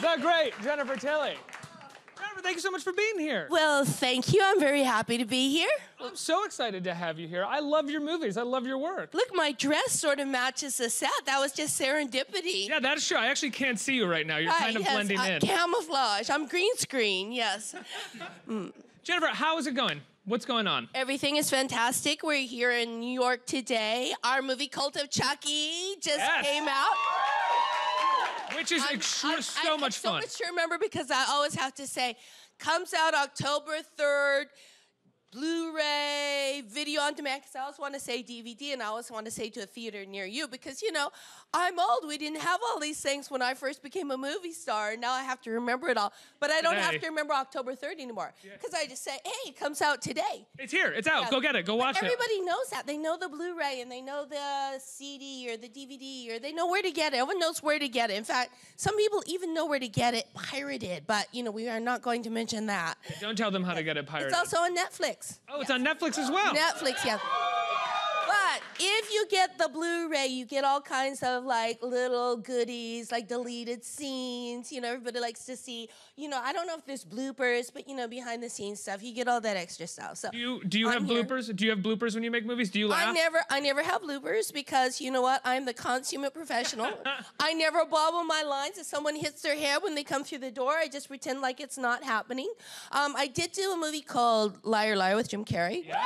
the great Jennifer Tilly. Jennifer, thank you so much for being here. Well, thank you. I'm very happy to be here. I'm so excited to have you here. I love your movies. I love your work. Look, my dress sort of matches the set. That was just serendipity. Yeah, that's true. I actually can't see you right now. You're kind of blending in. Camouflage. I'm green screen, yes. Jennifer, how is it going? What's going on? Everything is fantastic. We're here in New York today. Our movie Cult of Chucky just came out. Which is so much fun. So much to remember because I always have to say, comes out October 3rd, Blu-ray, video on demand, because I always want to say DVD, and I always want to say to a theater near you, because, you know, I'm old. We didn't have all these things when I first became a movie star, and now I have to remember it all. But I don't have to remember October 3rd anymore, because I just say, hey, it comes out today. It's here. It's out. Go get it. Go watch it. Everybody knows that. They know the Blu-ray, and they know the CD or the DVD, or they know where to get it. Everyone knows where to get it. In fact, some people even know where to get it pirated, but, you know, we are not going to mention that. Don't tell them how to get it pirated. It's also on Netflix. Oh, it's on Netflix as well. Netflix, yes. But if you get the Blu-ray, you get all kinds of like little goodies, like deleted scenes. You know, everybody likes to see. You know, I don't know if there's bloopers, but you know, behind the scenes stuff, you get all that extra stuff. So do you have bloopers? Do you have bloopers when you make movies? Do you laugh? I never have bloopers because you know what? I'm the consummate professional. I never bobble my lines. If someone hits their head when they come through the door, I just pretend like it's not happening. I did do a movie called Liar Liar with Jim Carrey. Yeah.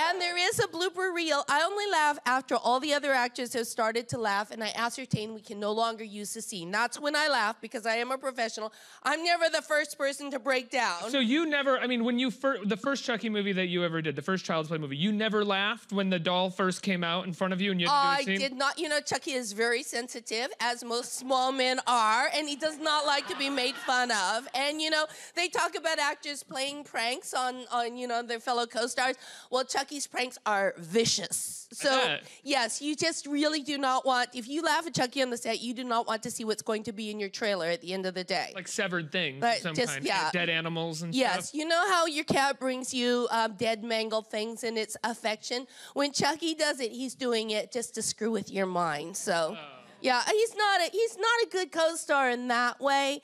And there is a blooper reel. I only laugh after all the other actors have started to laugh and I ascertain we can no longer use the scene. That's when I laugh because I am a professional. I'm never the first person to break down. So you never, I mean, when you the first Chucky movie that you ever did, the first Child's Play movie, you never laughed when the doll first came out in front of you and you had to do a scene? I did not. You know, Chucky is very sensitive, as most small men are, and he does not like to be made fun of. And, you know, they talk about actors playing pranks on you know, their fellow co-stars. Well, Chucky's pranks are vicious. So, yes, you just really do not want, if you laugh at Chucky on the set, you do not want to see what's going to be in your trailer at the end of the day. Like severed things but of some just, kind, yeah. Dead animals and stuff. Yes, you know how your cat brings you dead, mangled things and it's affection? When Chucky does it, he's doing it just to screw with your mind, so... Yeah, he's not a good co-star in that way.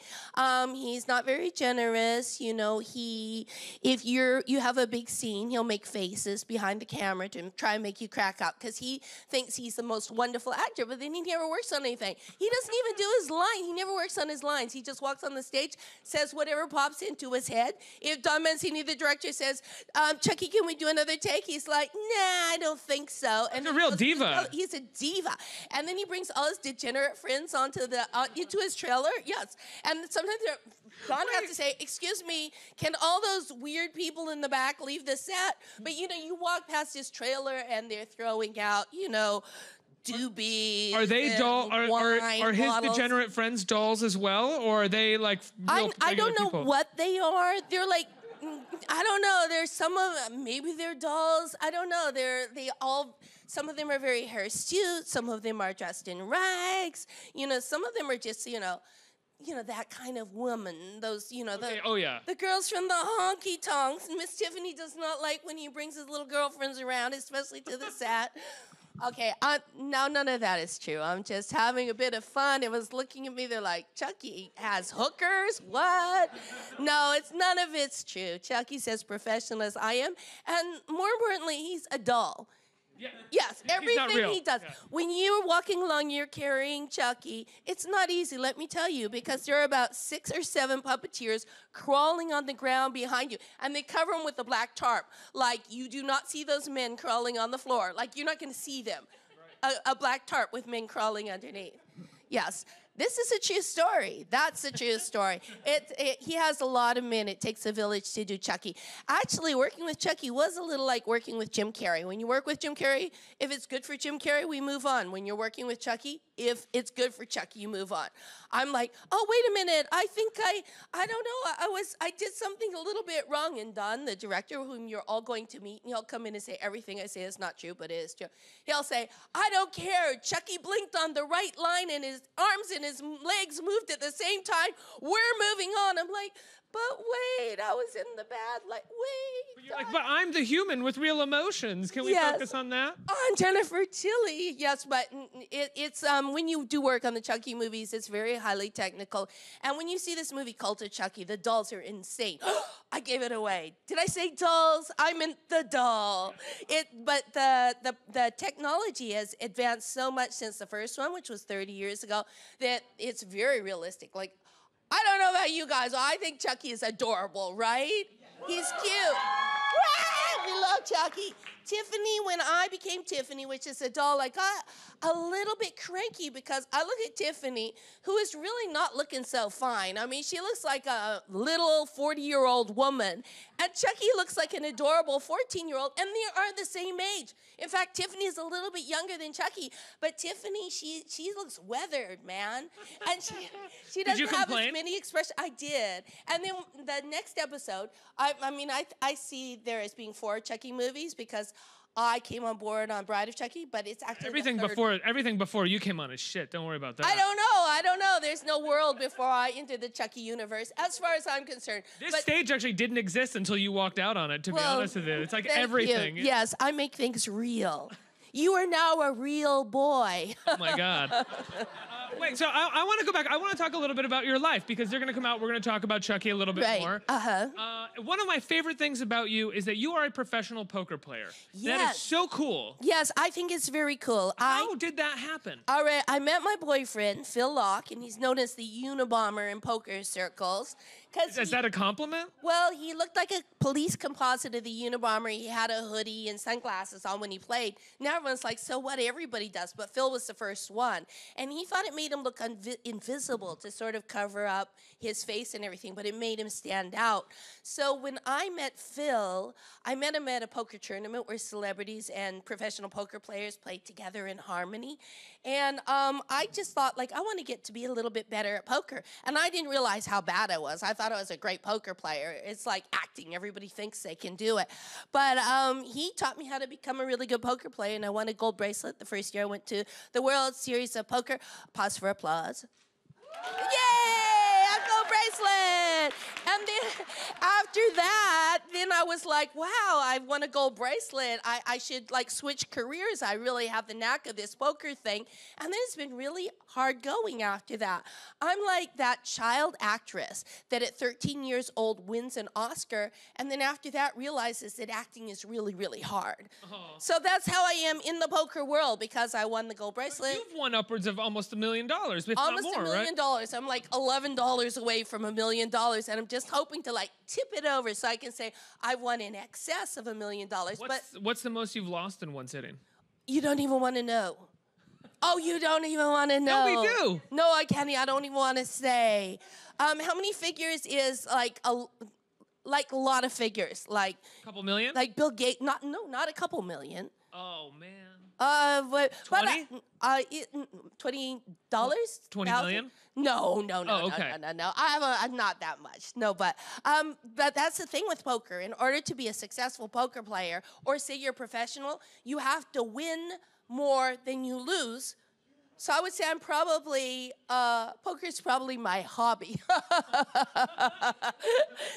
He's not very generous. You know, if you have a big scene, he'll make faces behind the camera to try and make you crack up because he thinks he's the most wonderful actor, but then he never works on anything. He doesn't even do his line. He never works on his lines. He just walks on the stage, says whatever pops into his head. If Don Mancini, the director, says, Chucky, can we do another take? He's like, nah, I don't think so. And he's a real diva. He's a diva. And then he brings all his degenerate friends onto into his trailer. Yes, and sometimes Don has to say, "Excuse me, can all those weird people in the back leave the set?" But you know, you walk past his trailer and they're throwing out, you know, doobies. Are they are his bottles. Degenerate friends dolls as well, or are they like real I don't know people? what they are. They're like. I don't know. There's some of them, maybe they're dolls. I don't know. Some of them are very hirsute. Some of them are dressed in rags. You know, some of them are just, you know, that kind of woman. Those, you know, the girls from the honky tonks. And Miss Tiffany does not like when he brings his little girlfriends around, especially to the set. Okay, now none of that is true. I'm just having a bit of fun. It was looking at me, they're like, Chucky has hookers? What? No, none of it's true. Chucky's as professional as I am. And more importantly, he's a doll. Yeah. Yes, everything he does. Yeah. When you're walking along, you're carrying Chucky. It's not easy, let me tell you, because there are about 6 or 7 puppeteers crawling on the ground behind you, and they cover them with a black tarp. Like, you do not see those men crawling on the floor. Like, you're not going to see them. Right. A black tarp with men crawling underneath. Yes. This is a true story. That's a true story. He has a lot of men. It takes a village to do Chucky. Actually, working with Chucky was a little like working with Jim Carrey. When you work with Jim Carrey, if it's good for Jim Carrey, we move on. When you're working with Chucky, if it's good for Chucky, you move on. I'm like, oh, wait a minute. I think I don't know. I did something a little bit wrong. And Don, the director, whom you're all going to meet, and he'll come in and say, everything I say is not true, but it is true. He'll say, I don't care. Chucky blinked on the right line and his arms and his legs moved at the same time. We're moving on. I'm like, but wait, I was in the bad light. Wait. But you're like, but I'm the human with real emotions. Can we focus on that? On Jennifer Tilly, yes, but it's when you do work on the Chucky movies, it's very highly technical. And when you see this movie, Cult of Chucky, the dolls are insane. I gave it away. Did I say dolls? I meant the doll. But the technology has advanced so much since the first one, which was 30 years ago, that it's very realistic. Like, I don't know about you guys, I think Chucky is adorable, right? He's cute. We love Chucky. Tiffany, when I became Tiffany, which is a doll, I got a little bit cranky because I look at Tiffany, who is really not looking so fine. I mean, she looks like a little 40-year-old woman, and Chucky looks like an adorable 14-year-old, and they are the same age. In fact, Tiffany is a little bit younger than Chucky, but Tiffany, she looks weathered, man, and she doesn't have as many expressions. I did, and then the next episode, I see there as being 4 Chucky movies because I came on board on Bride of Chucky, but it's actually everything before you came on is shit. Don't worry about that. I don't know. There's no world before I entered the Chucky universe, as far as I'm concerned. This stage actually didn't exist until you walked out on it, to be honest with you. It's like everything. You. Yes, I make things real. You are now a real boy. Oh my God. Wait, so I want to go back. I want to talk a little bit about your life because they're going to come out. We're going to talk about Chucky a little bit more. One of my favorite things about you is that you are a professional poker player. Yes. That is so cool. Yes, I think it's very cool. How did that happen? All right, I met my boyfriend, Phil Locke, and he's known as the Unabomber in poker circles. Is that a compliment? Well, he looked like a police composite of the Unabomber. He had a hoodie and sunglasses on when he played. Now everyone's like, so what? Everybody does. But Phil was the first one. And he thought it made him look invisible to sort of cover up his face and everything, but it made him stand out. So when I met Phil, I met him at a poker tournament where celebrities and professional poker players played together in harmony. And I just thought, like, I want to get to be a little bit better at poker. And I didn't realize how bad I was. I thought I was a great poker player. It's like acting. Everybody thinks they can do it. But he taught me how to become a really good poker player, and I won a gold bracelet the first year I went to the World Series of Poker. Pause for applause. Yay! A gold bracelet! And then after that, then I was like, wow, I won a gold bracelet. I should like switch careers. I really have the knack of this poker thing. And then it's been really hard going after that. I'm like that child actress that at 13 years old wins an Oscar and then after that realizes that acting is really, really hard. So that's how I am in the poker world because I won the gold bracelet. But you've won upwards of almost $1 million, if almost not more, $1 million. Right? I'm like $11 away from $1 million, and I'm just hoping to like tip it over so I can say I won in excess of $1 million. What's the most you've lost in one sitting? You don't even want to know. Oh, you don't even want to know. No, we do. No, I don't even want to say. How many figures is like a lot of figures? Like a couple million? Like Bill Gates? Not a couple million. Oh man. But 20? $20? 20 million? No, okay. no. I'm not that much. No, but that's the thing with poker. In order to be a successful poker player, or say you're a professional, you have to win more than you lose. So I would say I'm probably, poker is probably my hobby.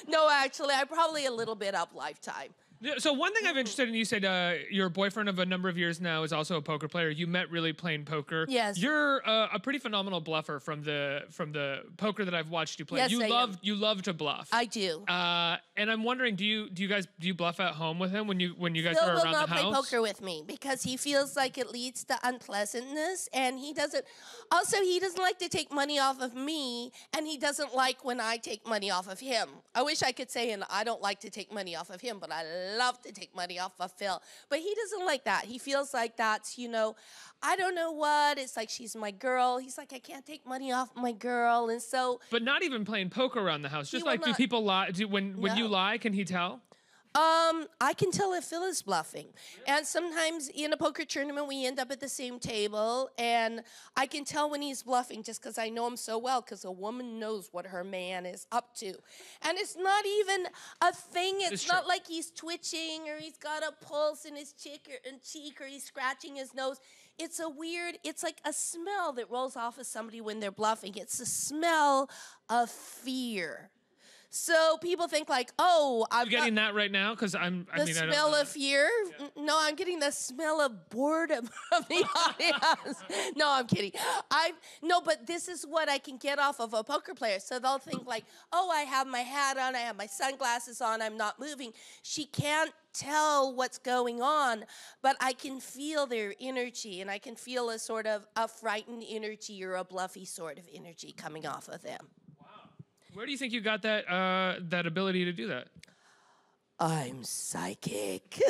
No, actually, I'm probably a little bit up lifetime. So one thing I'm interested in, you said your boyfriend of a number of years now is also a poker player. You met really playing poker. Yes. You're a pretty phenomenal bluffer from the poker that I've watched you play. Yes, You love to bluff. I do. And I'm wondering, do you bluff at home with him when you guys Phil are around the house? will not play poker with me because he feels like it leads to unpleasantness, and he doesn't. Also, he doesn't like to take money off of me, and he doesn't like when I take money off of him. I wish I could say, and I don't like to take money off of him, but I love to take money off of Phil. But he doesn't like that. He feels like that's, I don't know what. It's like she's my girl. He's like, I can't take money off my girl. And so. But not even playing poker around the house. Just like, do people lie? When you lie, can he tell? I can tell if Phil is bluffing. And sometimes in a poker tournament, we end up at the same table, and I can tell when he's bluffing just because I know him so well, because a woman knows what her man is up to. And it's not even a thing. It's not like he's twitching or he's got a pulse in his cheek or he's scratching his nose. It's like a smell that rolls off of somebody when they're bluffing. It's the smell of fear. So people think like, oh, I'm getting that right now because I mean, the smell of fear. Yeah. No, I'm getting the smell of boredom from the audience. No, I'm kidding. No, but this is what I can get off of a poker player. So they'll think like, oh, I have my hat on, I have my sunglasses on, I'm not moving. She can't tell what's going on, but I can feel their energy, and I can feel a sort of a frightened energy or a bluffy sort of energy coming off of them. Wow. Where do you think you got that that ability to do that? I'm psychic.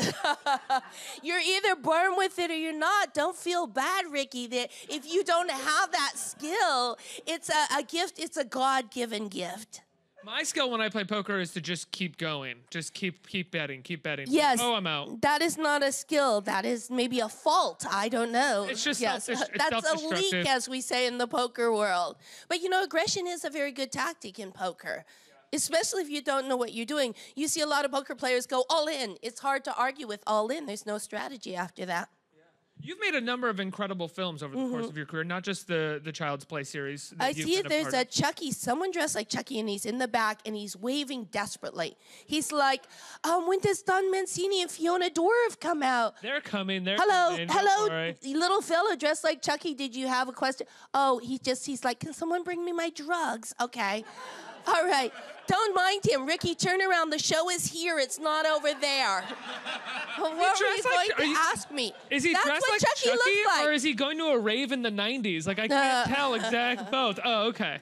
You're either born with it or you're not. Don't feel bad, Ricky, that if you don't have that skill, it's a gift. It's a God-given gift. My skill when I play poker is to just keep going. Just keep betting. Yes. Oh, I'm out. That is not a skill. That is maybe a fault. I don't know. It's just that's a leak, as we say in the poker world. But you know, aggression is a very good tactic in poker. Especially if you don't know what you're doing. You see a lot of poker players go all in. It's hard to argue with all in. There's no strategy after that. You've made a number of incredible films over the course of your career, not just the Child's Play series. I see there's a Chucky, someone dressed like Chucky, and he's in the back, and he's waving desperately. He's like, when does Don Mancini and Fiona Dourif come out? They're coming. Hello, little fellow dressed like Chucky, did you have a question? Oh, he's like, can someone bring me my drugs? Okay. All right. Don't mind him. Ricky, turn around. The show is here. It's not over there. What were you going to ask me? Is he dressed like Chucky, or is he going to a rave in the 90s? Like, I can't tell exact both. Oh, okay.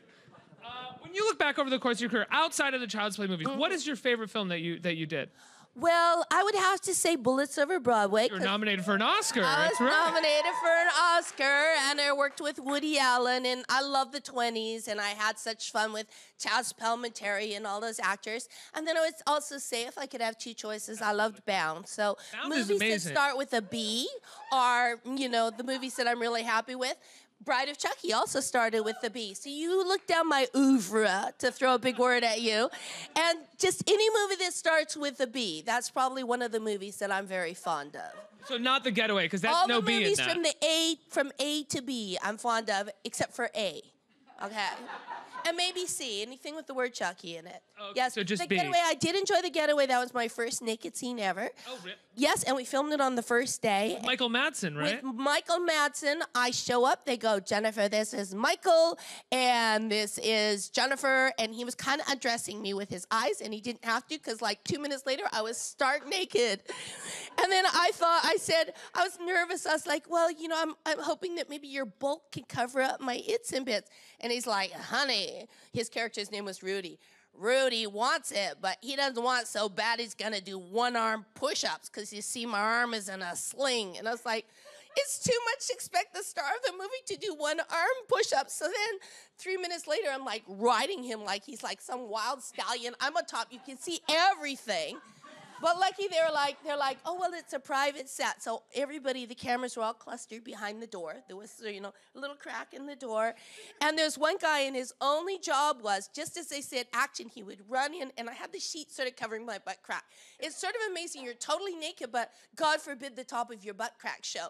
When you look back over the course of your career, outside of the Child's Play movies, what is your favorite film that you did? Well, I would have to say Bullets Over Broadway. You were nominated for an Oscar. I was nominated for an Oscar, and I worked with Woody Allen, and I love the 20s, and I had such fun with Chaz Palminteri and all those actors. And then I would also say, if I could have two choices, I loved Bound. So movies that start with a B are, you know, the movies that I'm really happy with. Bride of Chucky also started with the B. So you look down my oeuvre, to throw a big word at you, and just any movie that starts with a B, that's probably one of the movies that I'm very fond of. So not The Getaway, because that's no B in that. All the movies from A to B I'm fond of, except for A. Okay? And maybe C, anything with the word Chucky in it. Okay, yes, so just The B. Getaway, I did enjoy The Getaway. That was my first naked scene ever. Oh, really? Yes, and we filmed it on the first day. With Michael Madsen, right? With Michael Madsen, I show up, they go, Jennifer, this is Michael, and this is Jennifer, and he was kind of undressing me with his eyes, and he didn't have to, because like 2 minutes later, I was stark naked. And then I was nervous. I was like, well, you know, I'm hoping that maybe your bulk can cover up my its and bits. And he's like, honey, his character's name was Rudy. Rudy wants it, but he doesn't want it so bad he's going to do one-arm push-ups because you see my arm is in a sling. And I was like, it's too much to expect the star of the movie to do one-arm push-ups. So then 3 minutes later, I'm like riding him like he's like some wild stallion. I'm on top. You can see everything. But lucky they're like, oh, well, it's a private set. So everybody, the cameras were all clustered behind the door. There was, you know, a little crack in the door. And there's one guy, and his only job was, just as they said action, he would run in, and I had the sheet sort of covering my butt crack. It's sort of amazing. You're totally naked, but God forbid the top of your butt crack show.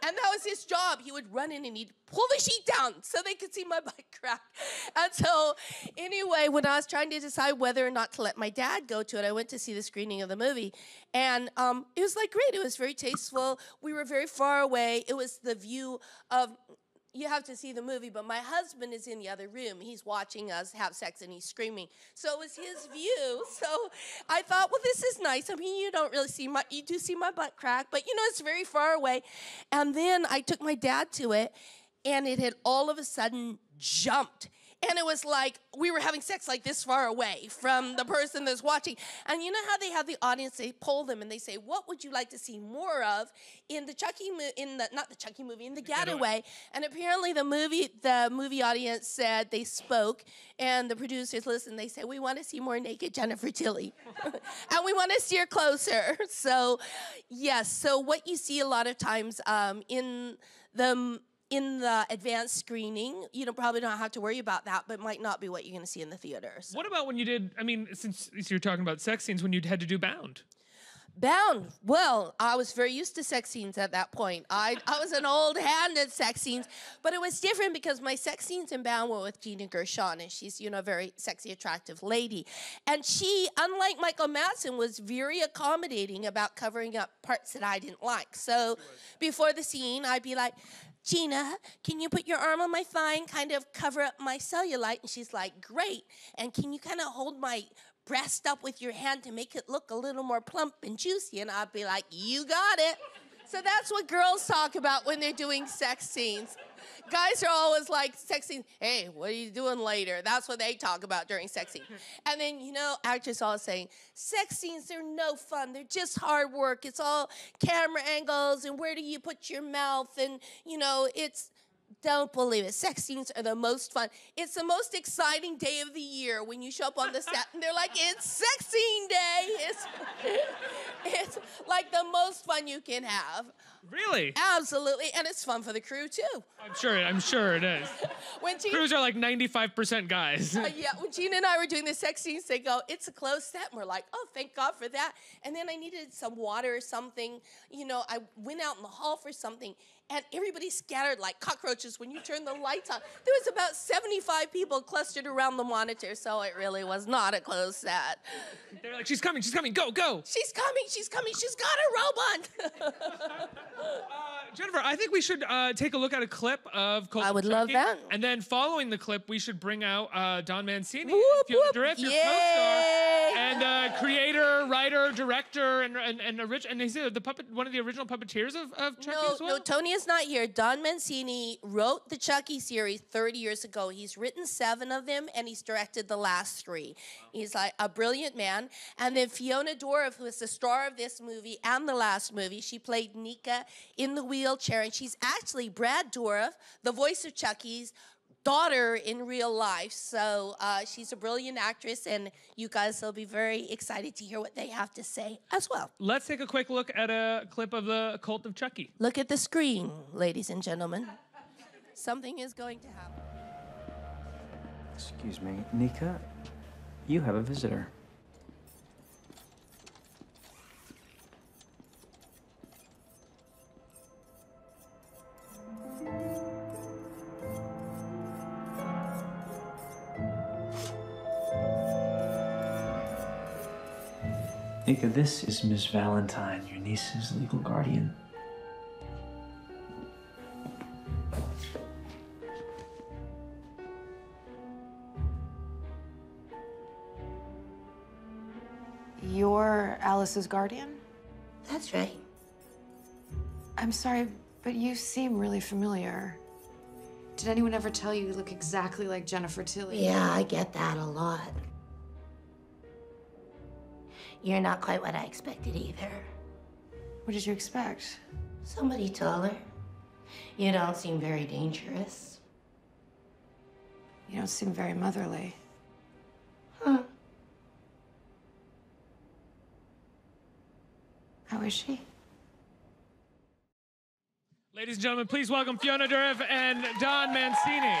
And that was his job. He would run in, and he'd pull the sheet down so they could see my butt crack. And so anyway, when I was trying to decide whether or not to let my dad go to it, I went to see the screening of the movie. And it was like great. It was very tasteful. We were very far away. It was the view of, you have to see the movie, but my husband is in the other room. He's watching us have sex and he's screaming. So it was his view. So I thought, well, this is nice. I mean, you don't really see you do see my butt crack, but you know, it's very far away. And then I took my dad to it, and it had all of a sudden jumped. And it was like we were having sex like this far away from the person that's watching. And you know how they have the audience, they poll them and they say, what would you like to see more of in the Chucky in the Getaway. And apparently the movie audience said, they spoke, and the producers listened, they said, we want to see more naked Jennifer Tilly. And we want to see her closer. So yes, so what you see a lot of times in the advanced screening, you probably don't have to worry about that, but it might not be what you're going to see in the theaters. What about when you did, I mean, since you're talking about sex scenes, when you had to do Bound? Bound. Well, I was very used to sex scenes at that point. I was an old hand at sex scenes, but it was different because my sex scenes in Bound were with Gina Gershon, and she's, you know, a very sexy, attractive lady. And she, unlike Michael Madsen, was very accommodating about covering up parts that I didn't like. So before the scene, I'd be like, Gina, can you put your arm on my thigh and kind of cover up my cellulite? And she's like, great. And can you kind of hold my breast up with your hand to make it look a little more plump and juicy? And I'd be like, you got it. So that's what girls talk about when they're doing sex scenes. Guys are always like, sex scenes, hey, what are you doing later? That's what they talk about during sex scenes. And then, you know, actors always saying, sex scenes, they're no fun. They're just hard work. It's all camera angles and where do you put your mouth? And, you know, don't believe it. Sex scenes are the most fun. It's the most exciting day of the year when you show up on the set and they're like, it's sex scene day. It's like the most fun you can have. Really? Absolutely. And it's fun for the crew, too. I'm sure it is. Crews are like 95% guys. Yeah, when Gina and I were doing the sex scenes, they go, it's a closed set. And we're like, oh, thank God for that. And then I needed some water or something. You know, I went out in the hall for something. And everybody scattered like cockroaches when you turned the lights on. There was about 75 people clustered around the monitor, so it really was not a closed set. They're like, she's coming, go. She's coming, she's got a robot. Jennifer, I think we should take a look at a clip of Cult of Chucky. I would love that. And then following the clip, we should bring out Don Mancini, whoop, Fiona whoop. Dourif, your co-star, and creator, writer, director, and he's one of the original puppeteers of Chucky as well? No, Tony is not here. Don Mancini wrote the Chucky series 30 years ago. He's written 7 of them, and he's directed the last 3. Wow. He's like a brilliant man. And then Fiona Dourif, who is the star of this movie and the last movie, she played Nika in the wheelchair, and she's actually Brad Dourif, the voice of Chucky's daughter in real life. So she's a brilliant actress, and you guys will be very excited to hear what they have to say as well. Let's take a quick look at a clip of the Cult of Chucky. Look at the screen, ladies and gentlemen. Something is going to happen. Excuse me, Nika, you have a visitor. Nika, this is Miss Valentine, your niece's legal guardian. You're Alice's guardian? That's right. I'm sorry, but you seem really familiar. Did anyone ever tell you look exactly like Jennifer Tilly? Yeah, I get that a lot. You're not quite what I expected either. What did you expect? Somebody taller. You don't seem very dangerous. You don't seem very motherly. Huh. How is she? Ladies and gentlemen, please welcome Fiona Dourif and Don Mancini.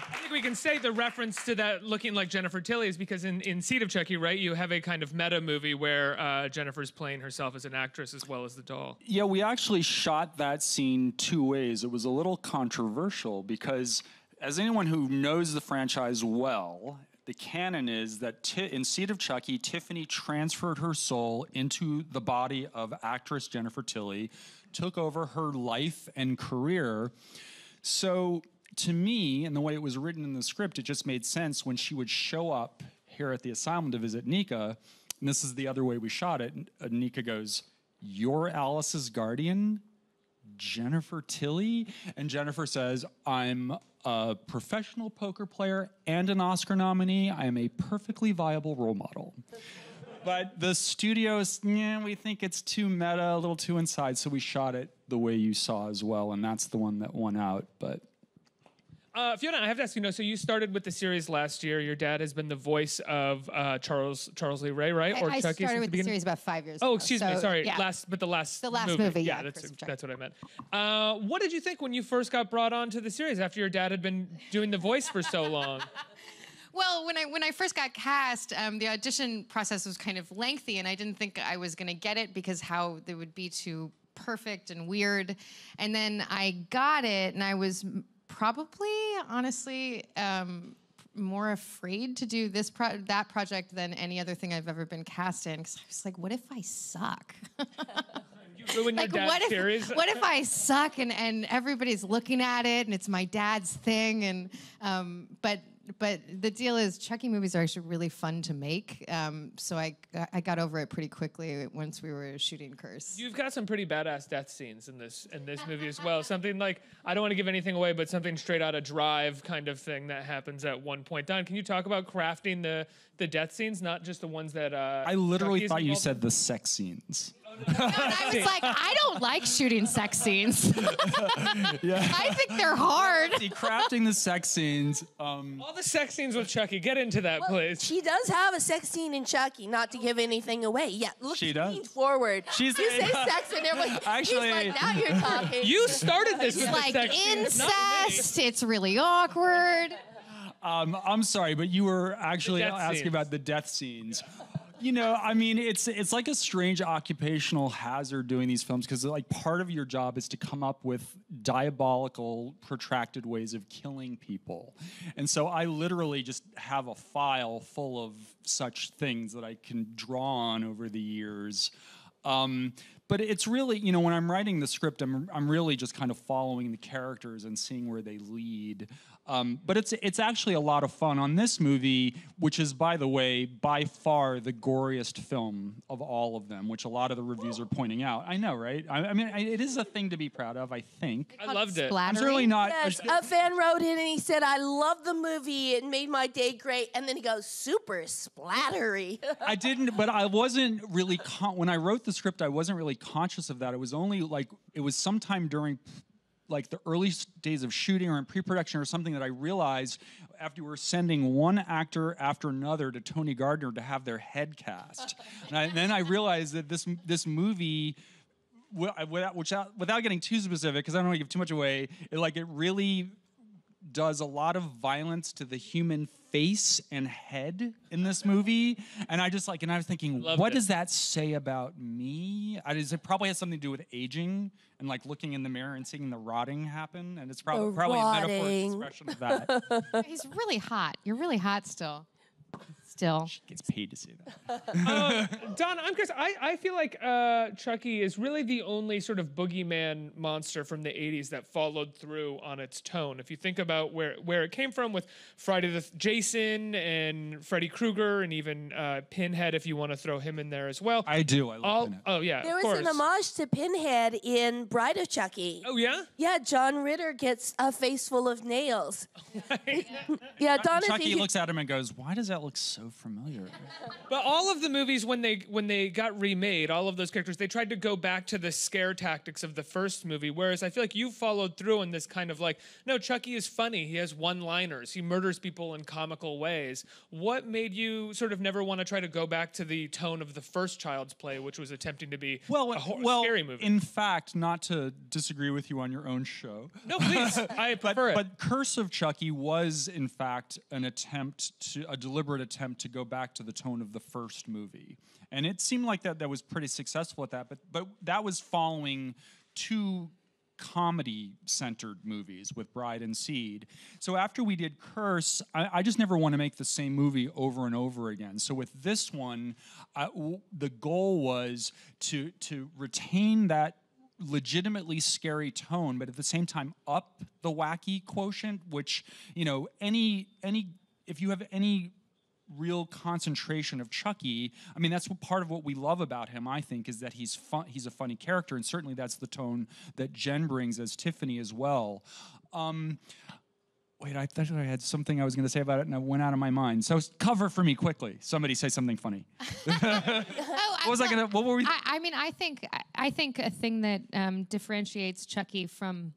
I think we can say the reference to that looking like Jennifer Tilly is because in Seed of Chucky, right, you have a kind of meta movie where Jennifer's playing herself as an actress as well as the doll. Yeah, we actually shot that scene 2 ways. It was a little controversial because as anyone who knows the franchise well, the canon is that in Seed of Chucky, Tiffany transferred her soul into the body of actress Jennifer Tilly, took over her life and career. So to me, and the way it was written in the script, it just made sense when she would show up here at the asylum to visit Nika, and this is the other way we shot it, Nika goes, "You're Alice's guardian, Jennifer Tilly?" And Jennifer says, "I'm a professional poker player and an Oscar nominee. I am a perfectly viable role model." But the studios, we think it's too meta, a little too inside, so we shot it the way you saw as well, and that's the one that won out. But Fiona, I have to ask you, so you started with the series last year. Your dad has been the voice of Charles Lee Ray, right? I started with the series about 5 years ago. Oh, excuse me, sorry. Yeah. The last movie. Yeah, that's what I meant. What did you think when you first got brought on to the series after your dad had been doing the voice for so long? Well, when I first got cast, the audition process was kind of lengthy, and I didn't think I was going to get it because how they would be too perfect and weird. And then I got it, and I was probably, honestly, more afraid to do that project than any other thing I've ever been cast in. Because I was like, what if I suck? You ruined your dad's series. What if I suck and everybody's looking at it and it's my dad's thing? And but the deal is, Chucky movies are actually really fun to make. So I got over it pretty quickly once we were shooting Curse. You've got some pretty badass death scenes in this movie as well. Something like, I don't want to give anything away, but something straight out of Drive kind of thing that happens at one point. Don, can you talk about crafting the death scenes, not just the ones that I literally thought you said the sex scenes. No, and I was like, I don't like shooting sex scenes. I think they're hard. See, crafting the sex scenes. All the sex scenes with Chucky. Get into that, please. She does have a sex scene in Chucky, not to give anything away. Yeah, look, she does. Lean forward. You say sex, and they're like, actually, he's like, now you're talking. You started this with like the sex incest. It's really awkward. I'm sorry, but you were actually asking about the death scenes. You know, I mean, it's like a strange occupational hazard doing these films, because like part of your job is to come up with diabolical, protracted ways of killing people. And so I literally just have a file full of such things that I can draw on over the years. But it's really, you know, when I'm writing the script, I'm really just kind of following the characters and seeing where they lead. But it's actually a lot of fun on this movie, which is, by the way, by far the goriest film of all of them, which a lot of the reviews are pointing out. I know, right? I mean, it is a thing to be proud of, I think. I loved it. I'm certainly not. Yes, a fan wrote in and he said, I love the movie. It made my day great. And then he goes, super splattery. I didn't, but I wasn't really, when I wrote the script, I wasn't really conscious of that. It was only like, it was sometime during like the early days of shooting or in pre-production or something that I realized after we were sending one actor after another to Tony Gardner to have their head cast. And then I realized that this movie, without getting too specific, because I don't want to give too much away, it really does a lot of violence to the human face and head in this movie. And I just and I was thinking, what does that say about me? It probably has something to do with aging and like looking in the mirror and seeing the rotting happen. And it's probably a metaphoric expression of that. He's really hot. You're really hot still. She gets paid to say that. Don, I'm curious. I feel like Chucky is really the only sort of boogeyman monster from the 80s that followed through on its tone. If you think about where it came from with Jason and Freddy Krueger and even Pinhead, if you want to throw him in there as well. I do. I love Pinhead. Oh, yeah, There of was course. an homage to Pinhead in Bride of Chucky. Oh, yeah? Yeah, John Ritter gets a face full of nails. Yeah, Don and Chucky looks at him and goes, why does that look so familiar? But all of the movies, when they got remade, all of those characters, they tried to go back to the scare tactics of the first movie, whereas I feel like you followed through in this kind of like, no, Chucky is funny. He has one-liners. He murders people in comical ways. What made you sort of never want to try to go back to the tone of the first Child's Play, which was attempting to be a scary movie? In fact, not to disagree with you on your own show. No, please. I prefer it. But Curse of Chucky was, in fact, a deliberate attempt to go back to the tone of the first movie. And it seemed like that was pretty successful at that, but that was following two comedy-centered movies with Bride and Seed. So after we did Curse, I just never want to make the same movie over and over again. So with this one, the goal was to retain that legitimately scary tone, but at the same time up the wacky quotient, which, you know, if you have any real concentration of Chucky, I mean, that's part of what we love about him, I think, is that he's a funny character, and certainly that's the tone that Jen brings as Tiffany as well. Wait, I thought I had something I was going to say about it, and it went out of my mind. So cover for me quickly. Somebody say something funny. What were we? I mean, I think a thing that differentiates Chucky from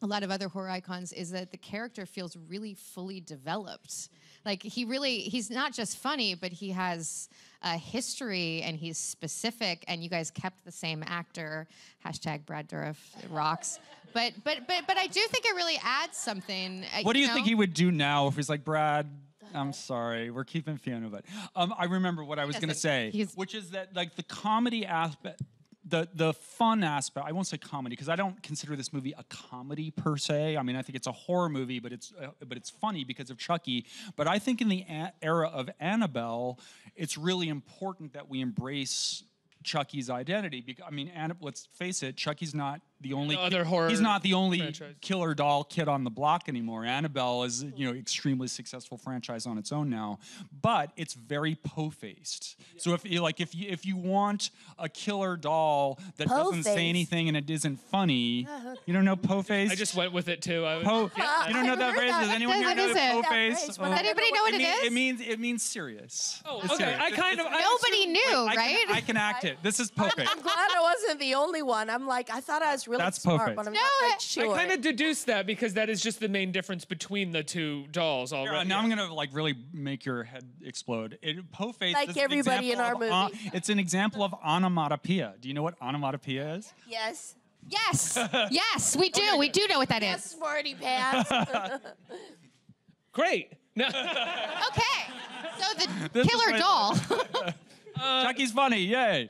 a lot of other horror icons is that the character feels really fully developed. Like he's not just funny, but he has a history and he's specific. And you guys kept the same actor. # Brad Dourif rocks. But I do think it really adds something. What do you think he would do now if he's like, Brad? I'm sorry. We're keeping Fiona, but I remember what I was going to say, which is that like the comedy aspect, the fun aspect. I won't say comedy because I don't consider this movie a comedy per se. I mean, I think it's a horror movie, but it's funny because of Chucky. But I think in the era of Annabelle, it's really important that we embrace Chucky's identity. I mean, let's face it, Chucky's not the only horror. He's not the only franchise. Killer doll kid on the block anymore. Annabelle is, extremely successful franchise on its own now, but it's very po-faced. Yeah. So if you want a killer doll that doesn't say anything and it isn't funny, you don't know po-faced? I just went with it too. You don't know that phrase? Does anyone here know po-faced? Does anybody know what it is? It means serious. Oh, it's okay. Serious. Nobody knew, right? I can act it. This is po-faced. I'm glad I wasn't the only one. I'm like, I thought I was really smart, but I'm not quite sure. I kind of deduced that because that is just the main difference between the two dolls already. Now I'm gonna really make your head explode. Po-faced like is everybody in our movie. It's an example of onomatopoeia. Do you know what onomatopoeia is? Yes. Yes, we do. We do know what that is. Smarty pants. Great. No. Okay. So the killer doll. Chucky's funny, yay!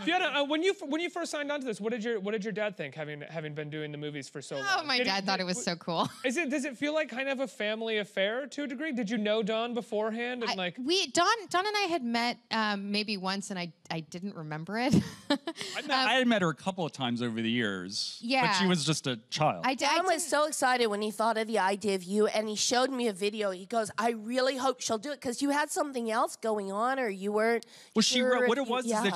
Fiona, when you first signed on to this, what did your dad think, having been doing the movies for so long? Oh, my dad thought it was so cool. Does it feel like kind of a family affair to a degree? Did you know Don beforehand? And Don and I had met maybe once, and I didn't remember it. I had met her a couple of times over the years. Yeah, but she was just a child. Don was so excited when he thought of the idea of you, and he showed me a video. He goes, "I really hope she'll do it," because you had something else going on, or you weren't. Well, she read, what it was is that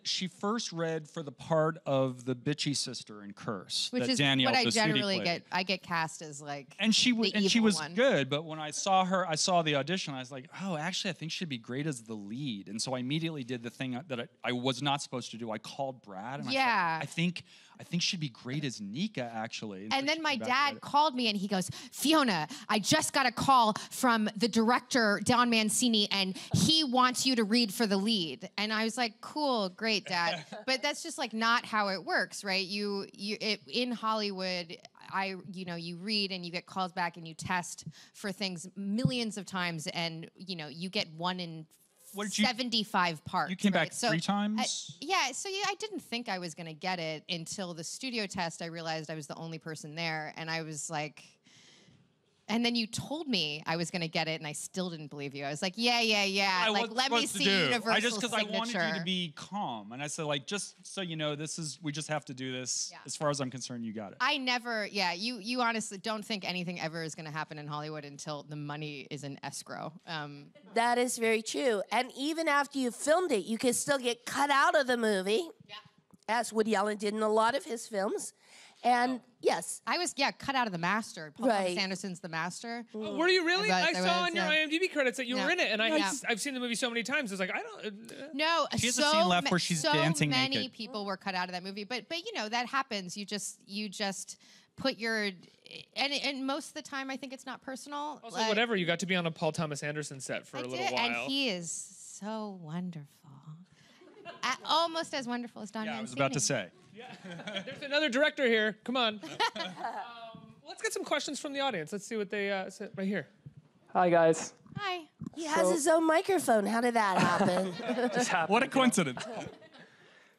she first read for the part of the bitchy sister in Curse. Which is Danielle what I Dasutti generally played. get. I get cast as like and she was one. good, but when I saw the audition, I was like, oh, actually, I think she'd be great as the lead. And so I immediately did the thing that I was not supposed to do. I called Brad, and I think she'd be great as Nika, actually. And then my dad called me and he goes, Fiona, I just got a call from the director, Don Mancini, and he wants you to read for the lead. And I was like, cool, great, Dad. But that's just like not how it works, right? In Hollywood, you read and you get calls back and you test for things millions of times, and you get one in 75 parts. You came back 3 times? I didn't think I was going to get it until the studio test. I realized I was the only person there, and I was like, and then you told me I was going to get it, and I still didn't believe you. I was like, yeah. Like, let me see Universal's signature. I wanted you to be calm, and I said, like, just so you know, we just have to do this. Yeah. As far as I'm concerned, you got it. I never, you honestly don't think anything ever is going to happen in Hollywood until the money is in escrow. That is very true. And even after you filmed it, you can still get cut out of the movie, as Woody Allen did in a lot of his films. And yes, I was cut out of The Master. Paul Thomas Anderson's The Master. Oh, were you really? I saw on your IMDb credits that you were in it, and I've seen the movie so many times. It's like I don't. No, she has a scene left where she's dancing naked. So many people were cut out of that movie, but that happens. You just put your and most of the time I think it's not personal. Also, whatever. You got to be on a Paul Thomas Anderson set for a little while, and he is so wonderful. Almost as wonderful as Don Mancini. I was about to say. Yeah. There's another director here. Come on. Let's get some questions from the audience. Let's see what they said right here. Hi, guys. Hi. He has his own microphone. How did that happen? Just happened. What a coincidence.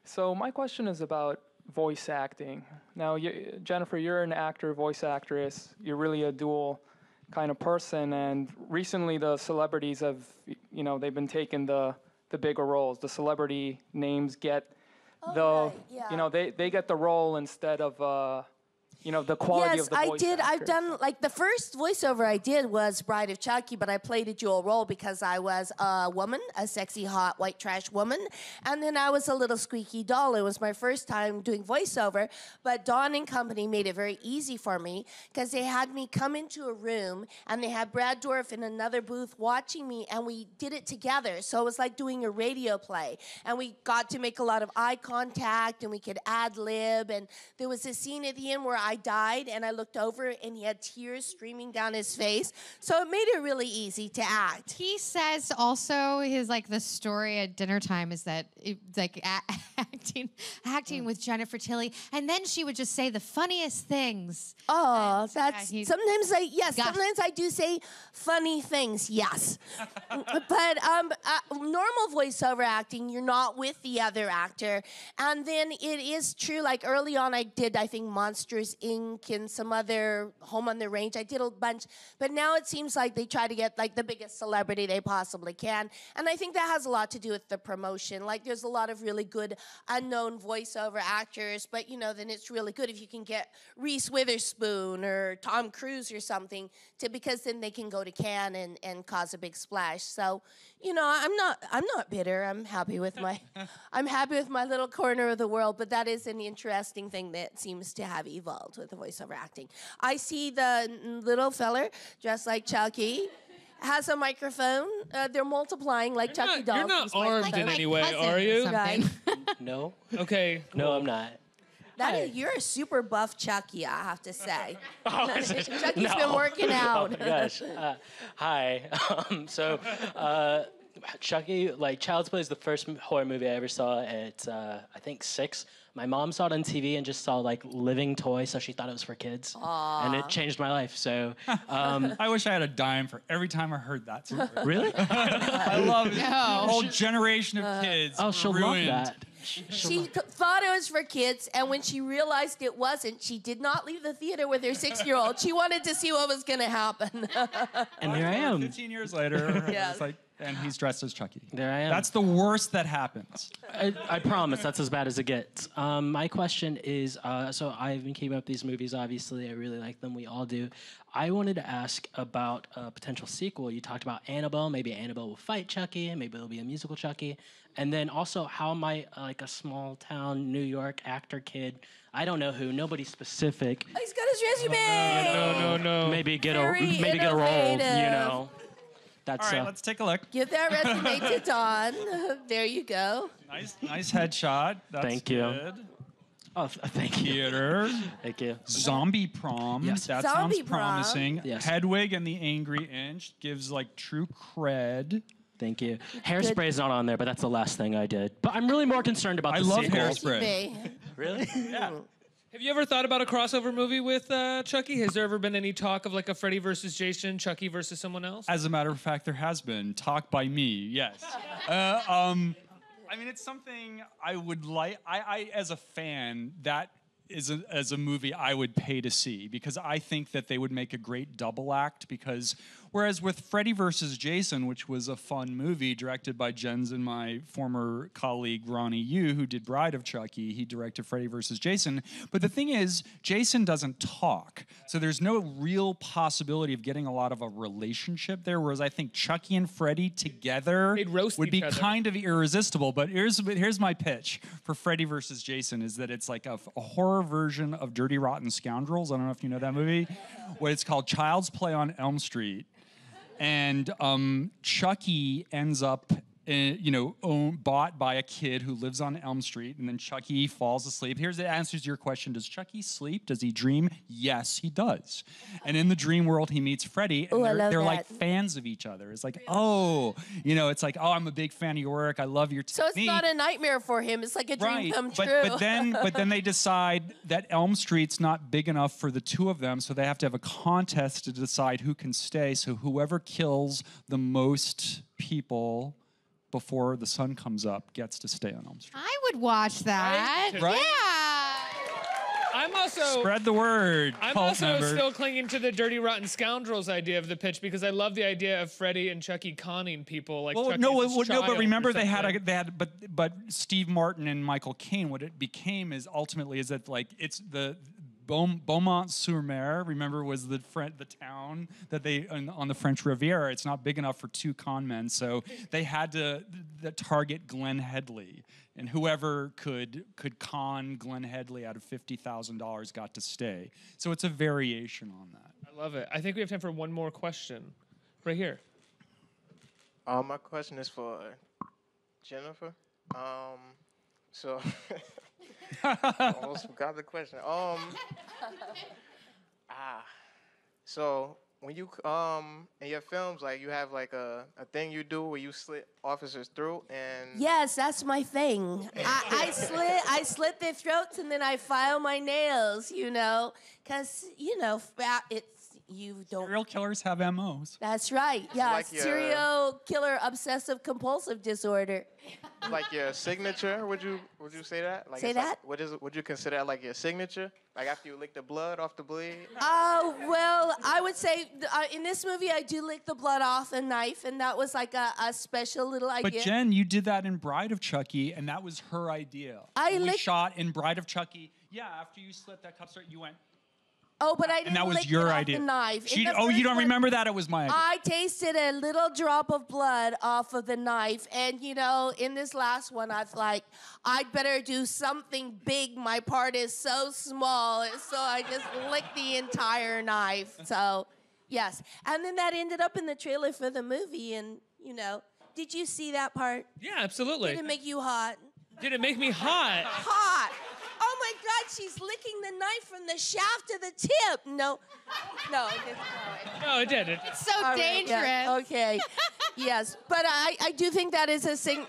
So my question is about voice acting. Now, Jennifer, you're an actor, voice actress. You're really a dual kind of person. And recently the celebrities have, they've been taking the bigger roles. The celebrity names get they get the role instead of the quality of the voice Yes, I did. actor. I've done, like, the first voiceover I did was Bride of Chucky, but I played a dual role because I was a woman, a sexy, hot, white trash woman, and then I was a little squeaky doll. It was my first time doing voiceover, but Don and Company made it very easy for me because they had me come into a room, and they had Brad Dourif in another booth watching me, and we did it together. So it was like doing a radio play, and we got to make a lot of eye contact, and we could ad-lib, and there was a scene at the end where I died, and I looked over, and he had tears streaming down his face. So it made it really easy to act. He says also the story at dinner time is that acting with Jennifer Tilly, and then she would just say the funniest things. Oh, sometimes I do say funny things, yes. But normal voiceover acting, you're not with the other actor. And then it is true, like early on I think Monsters, Inc. and some other Home on the Range. I did a bunch. But now it seems like they try to get like the biggest celebrity they possibly can. And I think that has a lot to do with the promotion. Like there's a lot of really good unknown voiceover actors, but then it's really good if you can get Reese Witherspoon or Tom Cruise or something because then they can go to Cannes and cause a big splash. So, I'm not bitter. I'm happy with my little corner of the world, but that is an interesting thing that seems to have evolved with the voiceover acting. I see the little feller dressed like Chucky has a microphone. They're multiplying like Chucky dolls. You're not armed in any way, are you? No. Okay. No, I'm not. You're a super buff Chucky, I have to say. Chucky's been working out. Oh my gosh. Hi. Chucky, Child's Play is the first horror movie I ever saw at, I think, 6. My mom saw it on TV and just saw, living toys, so she thought it was for kids. Aww. And it changed my life, so... I wish I had a dime for every time I heard that story. Really? I love it. A whole generation of kids she'll ruined. love that. She thought it was for kids, and when she realized it wasn't, she did not leave the theater with her 6-year-old. She wanted to see what was going to happen. And here I am. 15 years later, Yes. and he's dressed as Chucky. There I am. That's the worst that happens. I promise that's as bad as it gets. My question is, so I've been keeping up these movies, obviously. I really like them. We all do. I wanted to ask about a potential sequel. You talked about Annabelle. Maybe Annabelle will fight Chucky. Maybe there'll be a musical Chucky. And then also, how might a small town New York actor kid, I don't know who, nobody specific. Oh, he's got his resume. No. Maybe get a role, That's, all right, let's take a look. Give that resume to Don. There you go. Nice headshot. That's Thank you. Good. Oh, thank you. Theater. Thank you. Zombie Prom. Yes. That Zombie sounds Prom. promising. Yes. Hedwig and the Angry Inch gives true cred. Thank you. Hairspray's not on there, but that's the last thing I did. But I'm really more concerned about the love sequel. Hairspray. Really? Yeah. Have you ever thought about a crossover movie with Chucky? Has there ever been any talk of a Freddy versus Jason, Chucky versus someone else? As a matter of fact, there has been. Talk by me, yes. It's something I would like. I as a fan, that is as a movie I would pay to see because I think that they would make a great double act because whereas with Freddy vs. Jason, which was a fun movie directed by Jens and my former colleague Ronnie Yu, who did Bride of Chucky, he directed Freddy vs. Jason. But the thing is, Jason doesn't talk. So there's no real possibility of getting a lot of a relationship there, whereas I think Chucky and Freddy together would be kind of irresistible. But here's my pitch for Freddy vs. Jason is that it's like a horror version of Dirty Rotten Scoundrels. I don't know if you know that movie. What it's called Child's Play on Elm Street. And Chucky ends up, bought by a kid who lives on Elm Street, and then Chucky falls asleep. Here's the answer to your question. Does Chucky sleep? Does he dream? Yes, he does. And in the dream world, he meets Freddy, and they're like fans of each other. It's like, I'm a big fan of your work. I love your technique. So it's not a nightmare for him. It's like a dream come true. But then they decide that Elm Street's not big enough for the two of them, so they have to have a contest to decide who can stay. So whoever kills the most people before the sun comes up gets to stay on Elm Street. I would watch that. Right? Yeah. I'm also spread the word. I'm also still clinging to the Dirty Rotten Scoundrels idea of the pitch because I love the idea of Freddy and Chucky conning people like Chucky. But remember but Steve Martin and Michael Caine. What it became is ultimately is that it's the Beaumont-sur-Mer, remember, was the town that they on the French Riviera. It's not big enough for two con men, so they had to target Glenn Headley, and whoever could con Glenn Headley out of $50,000 got to stay. So it's a variation on that. I love it. I think we have time for one more question, right here. My question is for Jennifer. So Almost forgot the question. So when you in your films, like you have like a thing you do where you slit officers' throat and. Yes, that's my thing. I slit their throats and then I file my nails, you know, because, you know, you don't. Serial killers have MOs. That's right. Yeah, like serial killer obsessive compulsive disorder. Like your signature, would you say that? Like Say it's that? Like, would you consider that like your signature? Like after you lick the blood off the blade? Well, I would say in this movie I do lick the blood off the knife, and that was like a special little idea. But Jen, you did that in Bride of Chucky, and that was her idea. We shot in Bride of Chucky. Yeah, after you slit that cup straight, you went. Oh, but I didn't and that was lick your it idea. off the knife. You don't remember that? It was my idea. I tasted a little drop of blood off of the knife, and you know, in this last one, I was like, I'd better do something big. My part is so small, so I just licked the entire knife. So, yes, and then that ended up in the trailer for the movie, and you know, did you see that part? Yeah, absolutely. Did it make you hot? Did it make me hot? Hot. Oh my God, she's licking the knife from the shaft to the tip. No, it didn't. No, it did. It's so All right, dangerous. yeah, okay. Yes, but I do think that is a sing.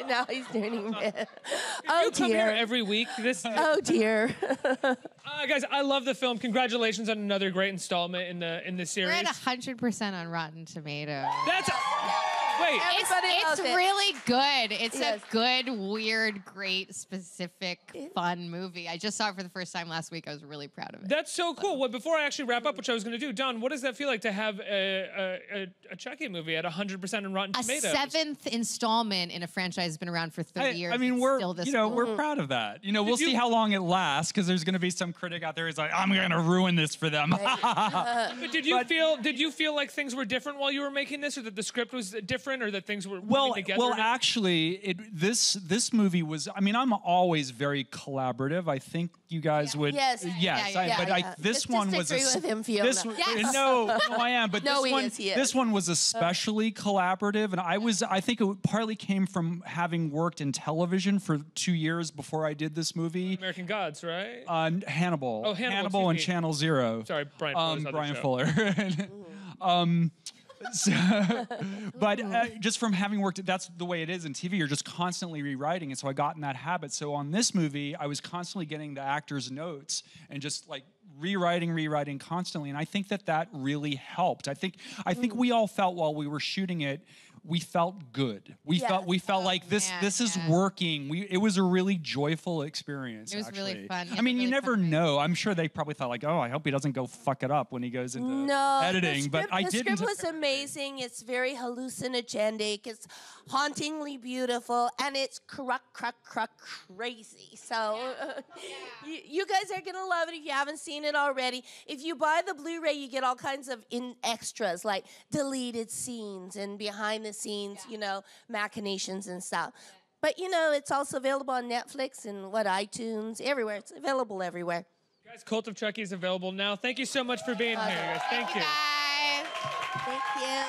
Now he's turning red. Oh You come here dear. every week. Oh dear. Guys, I love the film. Congratulations on another great installment in the series. We're at 100% on Rotten Tomatoes. That's wait. It's really good. It's Yes. a good, weird, great, specific, fun movie. I just saw it for the first time last week. I was really proud of it. That's so cool. Well, before I actually wrap up, which I was going to do, Don, what does that feel like to have a Chucky movie at 100% on Rotten Tomatoes? A 7th installment in a franchise that's been around for 30 years. I mean, It's we're still this we're proud of that. You know, we'll see how long it lasts because there's going to be some critic out there who's like, I'm going to ruin this for them. But did you feel like things were different while you were making this, or that the script was different, or that things were moving together? Well, actually, this movie was. I mean, I'm always very collaborative. I think you guys would. Yes. This one was disagree with him, Fiona. Yes. No, I am. But No, this this one was especially collaborative, and I think it partly came from having worked in television for 2 years before I did this movie. American Gods, right? Hannibal. Oh, Hannibal, and excuse me. Channel Zero. Sorry, Brian Fuller's other Brian show. Fuller. But just from having worked, that's the way it is in TV. You're just constantly rewriting, and so I got in that habit. So on this movie, I was constantly getting the actors' notes and just like rewriting constantly. And I think that really helped. I think we all felt while we were shooting it, we felt good. We felt like this is working. It was a really joyful experience. It was actually. really fun. I mean, you never know. I'm sure they probably thought like, oh, I hope he doesn't go fuck it up when he goes into editing. But I didn't. The script was amazing. It's very hallucinogenic. It's hauntingly beautiful, and it's crazy. So you guys are gonna love it if you haven't seen it already. If you buy the Blu-ray, you get all kinds of extras like deleted scenes and behind the scenes, you know, machinations and stuff. But you know, it's also available on Netflix and iTunes, everywhere. It's available everywhere. Guys, Cult of Chucky is available now. Thank you so much for being here, guys. Thank you. Guys. Thank you.